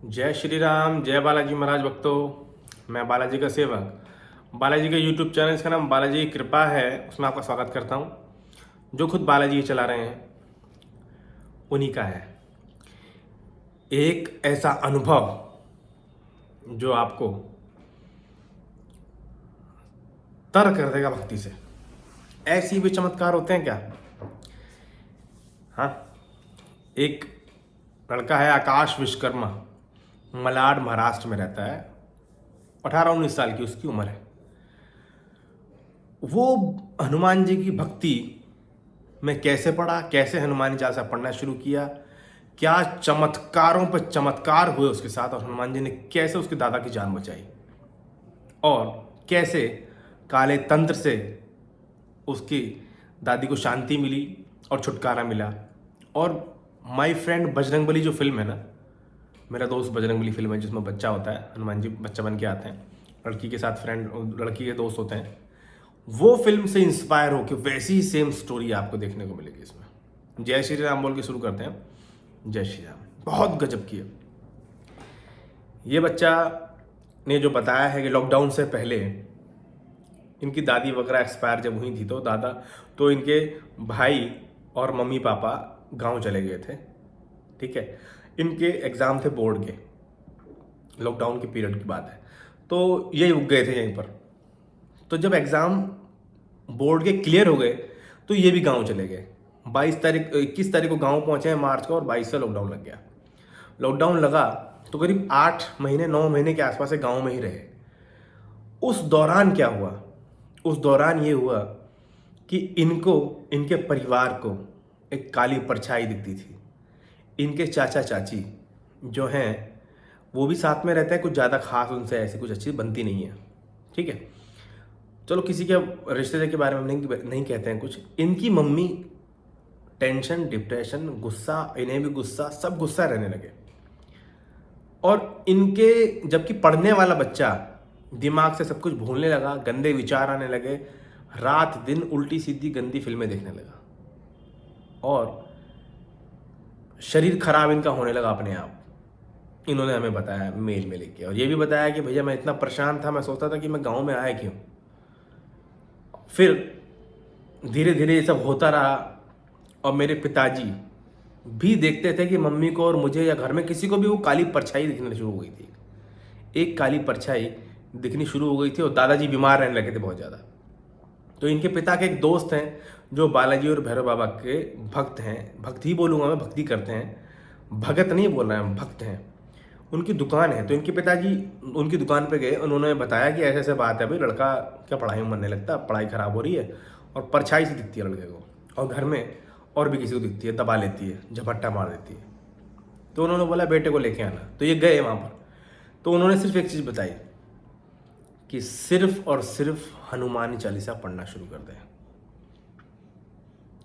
जय श्री राम, जय बालाजी महाराज भक्तों। मैं बालाजी का सेवक। बालाजी के यूट्यूब चैनल का नाम बालाजी की कृपा है, उसमें आपका स्वागत करता हूँ। जो खुद बालाजी चला रहे हैं उन्हीं का है एक ऐसा अनुभव जो आपको तर कर देगा भक्ति से। ऐसी भी चमत्कार होते हैं क्या? हाँ, एक लड़का है आकाश विश्वकर्मा, मलाड महाराष्ट्र में रहता है। 18-19 साल की उसकी उम्र है। वो हनुमान जी की भक्ति में कैसे पड़ा, कैसे हनुमान चालीसा पढ़ना शुरू किया, क्या चमत्कारों पर चमत्कार हुए उसके साथ, और हनुमान जी ने कैसे उसके दादा की जान बचाई, और कैसे काले तंत्र से उसकी दादी को शांति मिली और छुटकारा मिला। और माय फ्रेंड बजरंगबली जो फिल्म है ना, मेरा दोस्त बजरंगबली फिल्म है जिसमें बच्चा होता है, हनुमान जी बच्चा बन के आते हैं, लड़की के साथ फ्रेंड, लड़की के दोस्त होते हैं। वो फिल्म से इंस्पायर होकर वैसी ही सेम स्टोरी आपको देखने को मिलेगी इसमें। जय श्री राम बोल के शुरू करते हैं। जय श्री राम। बहुत गजब की है। ये बच्चा ने जो बताया है कि लॉकडाउन से पहले इनकी दादी वगैरह एक्सपायर जब हुई थी तो इनके भाई और मम्मी पापा गांव चले गए थे। ठीक है, इनके एग्ज़ाम थे बोर्ड के, लॉकडाउन के पीरियड की बात है। तो ये रुक गए थे यहीं पर। तो जब एग्ज़ाम बोर्ड के क्लियर हो गए तो ये भी गांव चले गए। 21 तारीख को गांव पहुंचे हैं मार्च को, और 22 से लॉकडाउन लग गया। लॉकडाउन लगा तो करीब 8 महीने 9 महीने के आसपास गांव में ही रहे। उस दौरान क्या हुआ? उस दौरान ये हुआ कि इनके परिवार को एक काली परछाई दिखती थी। इनके चाचा चाची जो हैं वो भी साथ में रहते हैं, कुछ ज़्यादा खास उनसे ऐसी कुछ अच्छी बनती नहीं है। ठीक है, चलो किसी के रिश्ते के बारे में नहीं कहते हैं कुछ। इनकी मम्मी टेंशन, डिप्रेशन, गुस्सा, इन्हें भी गुस्सा, सब गुस्सा रहने लगे। और इनके जबकि पढ़ने वाला बच्चा दिमाग से सब कुछ भूलने लगा, गंदे विचार आने लगे, रात दिन उल्टी सीधी गंदी फिल्में देखने लगा, और शरीर खराब इनका होने लगा अपने आप। इन्होंने हमें बताया मेल में लेके, और ये भी बताया कि भैया मैं इतना परेशान था, मैं सोचता था कि मैं गांव में आया क्यों। फिर धीरे धीरे ये सब होता रहा, और मेरे पिताजी भी देखते थे कि मम्मी को और मुझे या घर में किसी को भी वो काली परछाई दिखने शुरू हो गई थी। एक काली परछाई दिखनी शुरू हो गई थी, और दादाजी बीमार रहने लगे थे बहुत ज़्यादा। तो इनके पिता के एक दोस्त हैं जो बालाजी और भैरव बाबा के भक्त हैं, भक्त ही बोलूँगा मैं, भक्ति करते हैं, भगत नहीं बोल रहे हैं, भक्त हैं। उनकी दुकान है, तो इनके पिताजी उनकी दुकान पे गए। उन्होंने बताया कि ऐसे ऐसे बात है भाई, लड़का क्या पढ़ाई में मन नहीं लगता, पढ़ाई खराब हो रही है, और परछाई से दिखती है लड़के को, और घर में और भी किसी को दिखती है, दबा लेती है, झपट्टा मार देती है। तो उन्होंने बोला बेटे को लेके आना। तो ये गए वहाँ पर। तो उन्होंने सिर्फ एक चीज़ बताई कि सिर्फ और सिर्फ हनुमान चालीसा पढ़ना शुरू कर दें।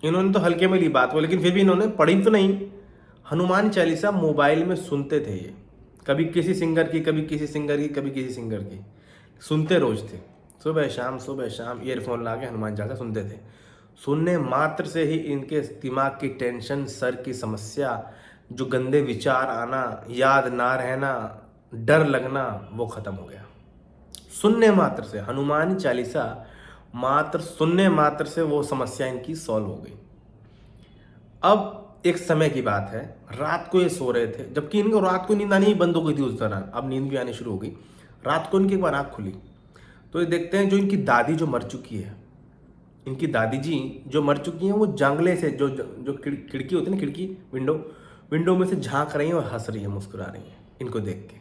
इन्होंने तो हल्के में ली बात को, लेकिन फिर भी इन्होंने पढ़ी तो नहीं। हनुमान चालीसा मोबाइल में सुनते थे ये, कभी किसी सिंगर की, कभी किसी सिंगर की, कभी किसी सिंगर की, सुनते रोज थे। सुबह शाम ईयरफोन ला के हनुमान चालीसा सुनते थे। सुनने मात्र से ही इनके दिमाग की टेंशन, सर की समस्या, जो गंदे विचार आना, याद ना रहना, डर लगना, वो खत्म हो गया। सुनने मात्र से, हनुमान चालीसा मात्र सुनने मात्र से वो समस्या इनकी सॉल्व हो गई। अब एक समय की बात है, रात को ये सो रहे थे, जबकि इनको रात को नींद आनी ही बंद हो गई थी उस दौरान। अब नींद भी आनी शुरू हो गई। रात को इनकी एक बार आँख खुली तो ये देखते हैं जो इनकी दादी जो मर चुकी है, इनकी दादी जी जो मर चुकी हैं, वो जंगले से जो खिड़की होती है ना, खिड़की, विंडो में से झांक रही हैं और हंस रही हैं, मुस्कुरा रही हैं इनको देख के।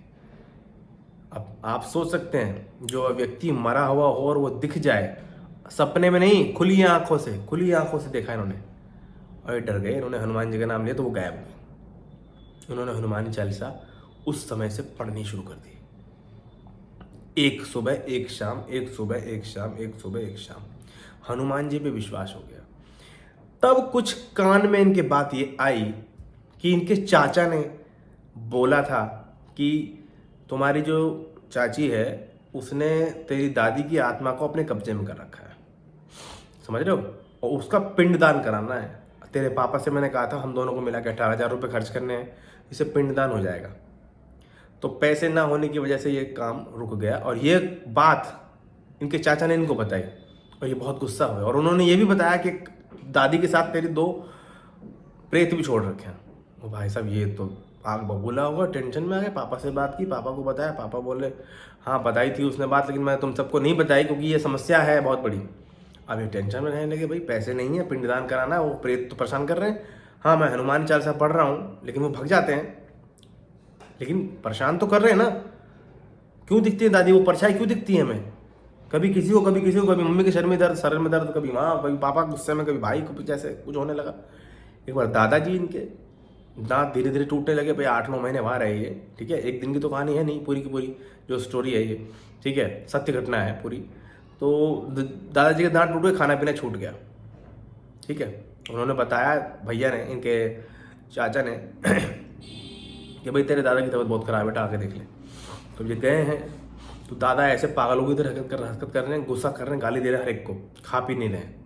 अब आप सोच सकते हैं, जो व्यक्ति मरा हुआ हो और वो दिख जाए, सपने में नहीं, खुली आंखों से देखा इन्होंने, और ये डर गए। इन्होंने हनुमान जी का नाम लिया तो वो गायब हो गए। उन्होंने हनुमान चालीसा उस समय से पढ़नी शुरू कर दी। एक सुबह एक शाम, एक सुबह एक शाम, एक सुबह एक शाम। हनुमान जी पे विश्वास हो गया। तब कुछ कान में इनके बात ये आई कि इनके चाचा ने बोला था कि तुम्हारी जो चाची है उसने तेरी दादी की आत्मा को अपने कब्जे में कर रखा है, समझ रहे हो, और उसका पिंडदान कराना है। तेरे पापा से मैंने कहा था हम दोनों को मिला के 18,000 रुपये खर्च करने हैं, इससे पिंडदान हो जाएगा। तो पैसे ना होने की वजह से ये काम रुक गया। और ये बात इनके चाचा ने इनको बताई और ये बहुत गुस्सा हुए। और उन्होंने ये भी बताया कि दादी के साथ तेरी 2 प्रेत भी छोड़ रखे हैं। वो भाई साहब ये तो आग बबूला होगा, टेंशन में आ गए। पापा से बात की, पापा को बताया, पापा बोले हाँ बताई थी उसने बात, लेकिन मैं तुम सबको नहीं बताई क्योंकि ये समस्या है बहुत बड़ी। अब ये टेंशन में रहने लगे, भाई पैसे नहीं है, पिंडदान कराना है, वो प्रेत तो परेशान कर रहे हैं। हाँ मैं हनुमान चालीसा पढ़ रहा हूँ लेकिन वो भग जाते हैं, लेकिन परेशान तो कर रहे हैं ना। क्यों दिखती है दादी, वो परछाई क्यों दिखती है हमें? कभी किसी को, कभी किसी को, कभी मम्मी के सर में दर्द, कभी माँ, कभी पापा गुस्से में, कभी भाई को जैसे कुछ होने लगा। एक बार दादाजी इनके दांत धीरे धीरे टूटने लगे। भाई 8-9 महीने वहाँ रहे ये, ठीक है। एक दिन की तो कहानी है नहीं, पूरी की पूरी जो स्टोरी है ये, ठीक है, सत्य घटना है पूरी। तो दादाजी के दांत टूट गए, खाना पीना छूट गया, ठीक है। उन्होंने बताया भैया ने, इनके चाचा ने कि भाई तेरे दादा की तबीयत बहुत खराब है, बेटा आके देख ले। तो ये गए हैं तो दादा ऐसे पागलों की तरह हरकत कर रहे हैं, गुस्सा कर रहे हैं, गाली दे रहे हैं हर एक को, खा पी नहीं रहे हैं।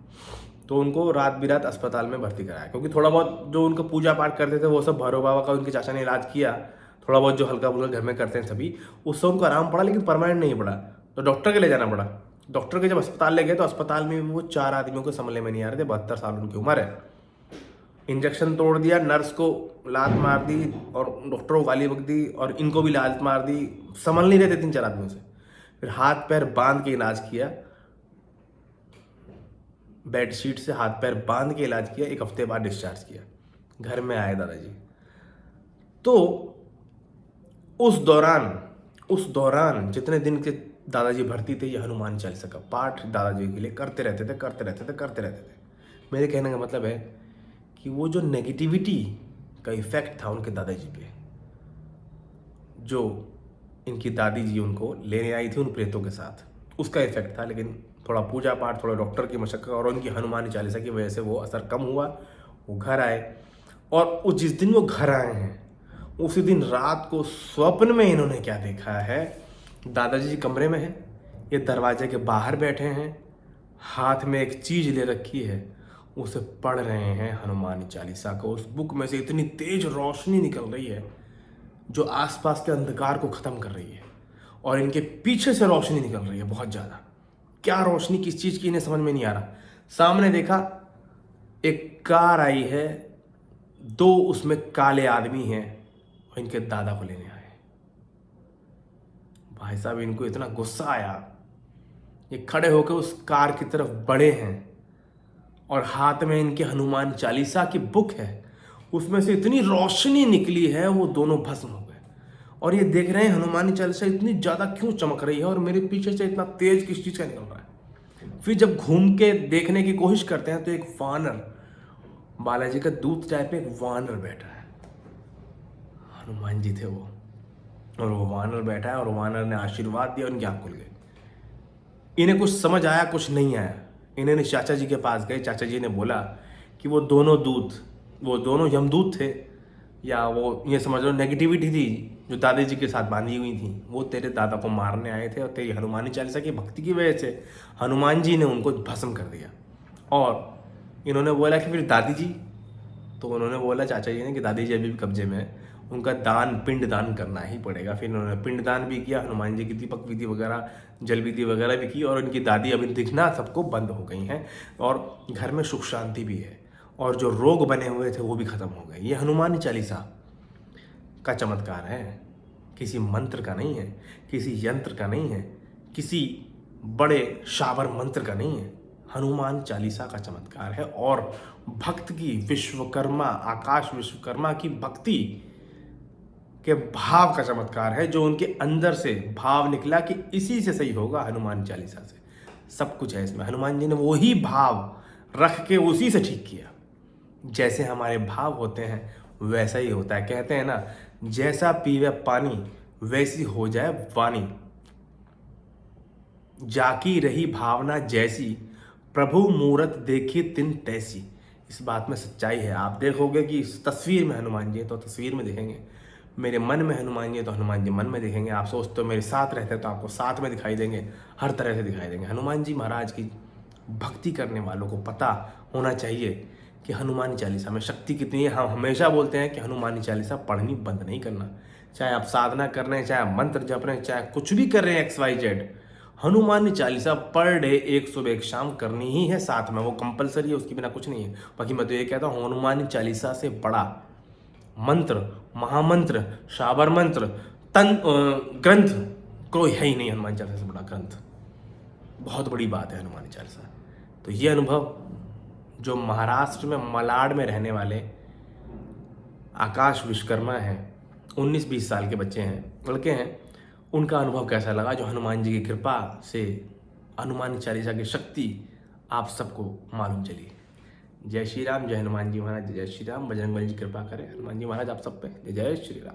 तो उनको रात बिरात अस्पताल में भर्ती कराया, क्योंकि थोड़ा बहुत जो उनका पूजा पाठ करते थे वो सब भैरव बाबा का उनके चाचा ने इलाज किया। थोड़ा बहुत जो हल्का फुल्का घर में करते हैं सभी, उससे उनको आराम पड़ा, लेकिन परमानेंट नहीं पड़ा। तो डॉक्टर के ले जाना पड़ा। डॉक्टर के जब अस्पताल ले गए तो अस्पताल में वो 4 आदमियों को संभलने में नहीं आ रहे थे। 72 साल उनकी उम्र है। इंजेक्शन तोड़ दिया, नर्स को लात मार दी और डॉक्टर को गाली बक दी और इनको भी लात मार दी। संभल नहीं रहे थे 3-4 आदमियों से। फिर हाथ पैर बांध के इलाज किया, बेडशीट से हाथ पैर बांध के इलाज किया। 1 हफ्ते बाद डिस्चार्ज किया, घर में आए दादाजी। तो उस दौरान जितने दिन के दादाजी भर्ती थे, ये हनुमान चालीसा का पाठ दादाजी के लिए करते रहते थे। मेरे कहने का मतलब है कि वो जो नेगेटिविटी का इफेक्ट था उनके दादाजी पे, जो इनकी दादी जी उनको लेने आई थी उन प्रेतों के साथ, उसका इफेक्ट था। लेकिन थोड़ा पूजा पाठ, थोड़ा डॉक्टर की मशक्कत और उनकी हनुमान चालीसा की वजह से वो असर कम हुआ। वो घर आए और जिस दिन वो घर आए हैं उसी दिन रात को स्वप्न में इन्होंने क्या देखा है, दादाजी जी कमरे में हैं, ये दरवाजे के बाहर बैठे हैं, हाथ में एक चीज़ ले रखी है, उसे पढ़ रहे हैं हनुमान चालीसा को। उस बुक में से इतनी तेज रोशनी निकल रही है जो आसपास के अंधकार को ख़त्म कर रही है, और इनके पीछे से रोशनी निकल रही है बहुत ज़्यादा। क्या रोशनी, किस चीज़ की, इन्हें समझ में नहीं आ रहा। सामने देखा एक कार आई है, 2 उसमें काले आदमी हैं और इनके दादा को लेने आए। भाई साहब इनको इतना गुस्सा आया, ये खड़े होकर उस कार की तरफ बढ़े हैं और हाथ में इनके हनुमान चालीसा की बुक है, उसमें से इतनी रोशनी निकली है वो दोनों भस्म हो गए। और ये देख रहे हैं हनुमान चालीसा इतनी ज़्यादा क्यों चमक रही है और मेरे पीछे से इतना तेज किस चीज़ का निकल रहा है। फिर जब घूम के देखने की कोशिश करते हैं तो एक वानर, बालाजी का दूत टाइप में एक वानर बैठा है। हनुमान जी थे वो, और वो वानर बैठा है और वानर ने आशीर्वाद दिया और उनकी आँख खुल गई। इन्हें कुछ समझ आया, कुछ नहीं आया। इन्हें चाचा जी के पास गए, चाचा जी ने बोला कि वो दोनों यमदूत थे, या वो ये समझ लो नेगेटिविटी थी जो दादाजी के साथ बांधी हुई थी, वो तेरे दादा को मारने आए थे और तेरी हनुमान चालीसा की भक्ति की वजह से हनुमान जी ने उनको भस्म कर दिया। और इन्होंने बोला कि फिर दादी जी, तो उन्होंने बोला चाचा जी ने कि दादी जी अभी भी कब्जे में है, उनका पिंड दान करना ही पड़ेगा। फिर उन्होंने पिंड दान भी किया, हनुमान जी की दीपक विधि वगैरह, जल विधि वगैरह भी की, और उनकी दादी अभी दिखना सबको बंद हो गई हैं और घर में सुख शांति भी है, और जो रोग बने हुए थे वो भी खत्म हो गए। ये हनुमान चालीसा का चमत्कार है, किसी मंत्र का नहीं है, किसी यंत्र का नहीं है, किसी बड़े शाबर मंत्र का नहीं है। हनुमान चालीसा का चमत्कार है और भक्त की, विश्वकर्मा, आकाश विश्वकर्मा की भक्ति के भाव का चमत्कार है, जो उनके अंदर से भाव निकला कि इसी से सही होगा, हनुमान चालीसा से सब कुछ है इसमें। हनुमान जी ने वही भाव रख के उसी से ठीक किया। जैसे हमारे भाव होते हैं वैसा ही होता है। कहते हैं ना, जैसा पीवे पानी वैसी हो जाए वाणी, जाकी रही भावना जैसी, प्रभु मूरत देखी तिन तैसी। इस बात में सच्चाई है। आप देखोगे कि इस तस्वीर में हनुमान जी है तो तस्वीर में दिखेंगे, मेरे मन में हनुमान जी है तो हनुमान जी मन में दिखेंगे। आप सोचते हो मेरे साथ रहते हैं तो आपको साथ में दिखाई देंगे, हर तरह से दिखाई देंगे। हनुमान जी महाराज की भक्ति करने वालों को पता होना चाहिए कि हनुमान चालीसा में शक्ति कितनी है। हम हमेशा बोलते हैं कि हनुमान चालीसा पढ़नी बंद नहीं करना, चाहे आप साधना कर रहे हैं, चाहे आप मंत्र जप रहे हैं, चाहे कुछ भी कर रहे हैं XYZ, Hanuman Chalisa per day 1 सुबह 1 शाम करनी ही है साथ में। वो कंपलसरी है, उसके बिना कुछ नहीं है। बाकी मैं तो ये कहता हूँ, हनुमान चालीसा से बड़ा मंत्र, महामंत्र, शाबर मंत्र, ग्रंथ कोई है ही नहीं। हनुमान चालीसा से बड़ा ग्रंथ, बहुत बड़ी बात है हनुमान चालीसा। तो ये अनुभव जो महाराष्ट्र में मलाड में रहने वाले आकाश विश्वकर्मा हैं, 19-20 साल के बच्चे हैं, लड़के हैं, उनका अनुभव कैसा लगा, जो हनुमान जी की कृपा से हनुमान चालीसा की शक्ति आप सबको मालूम चली। जय श्री राम, जय हनुमान जी महाराज, जय श्री राम, बजरंगबली जी कृपा करें, हनुमान जी महाराज आप सब पे, जय जय श्री राम।